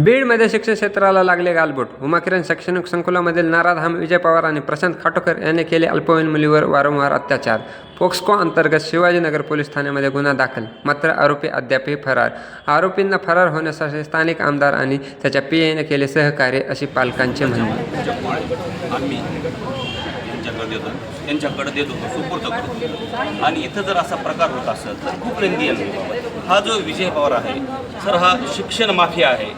बीडमध्ये शिक्षण क्षेत्राला लागले गालबोट. उमाकिरण शैक्षणिक संकुलामधील नराधाम विजय पवार आणि प्रशांत खाटोकर यांनी केले अल्पवयीन मुलीवर वारंवार अत्याचार. पोक्सको अंतर्गत शिवाजीनगर पोलीस ठाण्यामध्ये गुन्हा दाखल. मात्र आरोपी अद्यापही फरार. आरोपींना फरार होण्यासाठी स्थानिक आमदार आणि त्याच्या पीएने केले सहकार्य अशी पालकांचे म्हणणे. आम्ही त्यांच्याकडे देत होतो, सुपूर्द करतो. आणि इथं जर असा प्रकार होत असेल तर खूप निंदनीय आहे. हा जो विजय पवार आहे सर, हा शिक्षण माफिया आहे.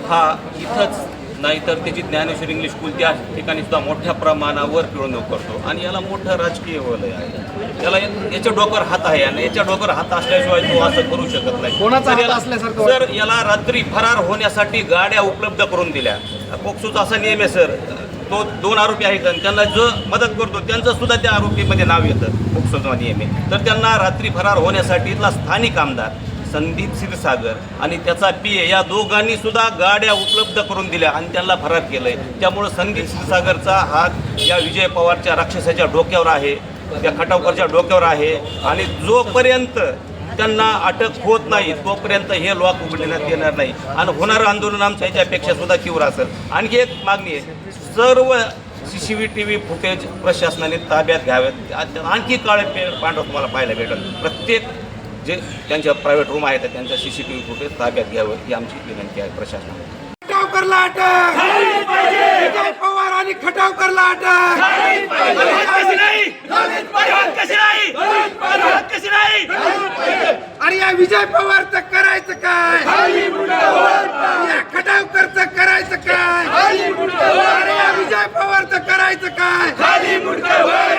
हा इथंच नाही तर त्याची ज्ञानेश्वर इंग्लिश स्कूल त्या ठिकाणी सुद्धा मोठ्या प्रमाणावर पिळवणूक करतो आणि याला मोठं राजकीय वलय आहे. याला याच्या डोक्यावर हात आहे आणि याच्या डोक्यावर हात असल्याशिवाय तो असं करू शकत नाही. सर, याला रात्री फरार होण्यासाठी गाड्या उपलब्ध करून दिल्या. पोक्सोचा असा नियम आहे सर, तो 2 आरोपी आहेत आणि त्यांना जो मदत करतो त्यांचं सुद्धा त्या आरोपीमध्ये नाव येतं. पोक्सोचा नियम आहे. तर त्यांना रात्री फरार होण्यासाठी इथला स्थानिक आमदार संदीप क्षीरसागर आणि त्याचा पीए या दोघांनी सुद्धा गाड्या उपलब्ध करून दिल्या आणि त्यांना फरार केलंय. त्यामुळं संदीप क्षीरसागरचा हात या विजय पवारच्या राक्षसाच्या डोक्यावर आहे, त्या खटावकरच्या डोक्यावर आहे. आणि जोपर्यंत त्यांना अटक होत नाही तोपर्यंत हे लॉक उघडण्यात येणार नाही आणि होणारं आंदोलन आमच्या ह्याच्यापेक्षा सुद्धा तीव्र असेल. आणखी एक मागणी आहे, सर्व CCTV फुटेज प्रशासनाने ताब्यात घ्यावेत. आणखी काळे पांढरं तुम्हाला पाहायला भेटेल. प्रत्येक जे त्यांच्या प्रायव्हेट रूम आहेत त्यांच्या CCTV फुटेज ताब्यात घ्यावं ही आमची विनंती आहे प्रशासनाला. खटावकरला अटक, विजय पवार आणि खटावकरला अटक. आणि या विजय पवारचं करायचं काय, या खटावकरचं करायचं काय, अरे या विजय पवारचं करायचं काय.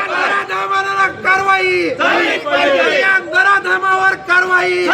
नराधामाला कारवाई, नराधामावर कारवाई.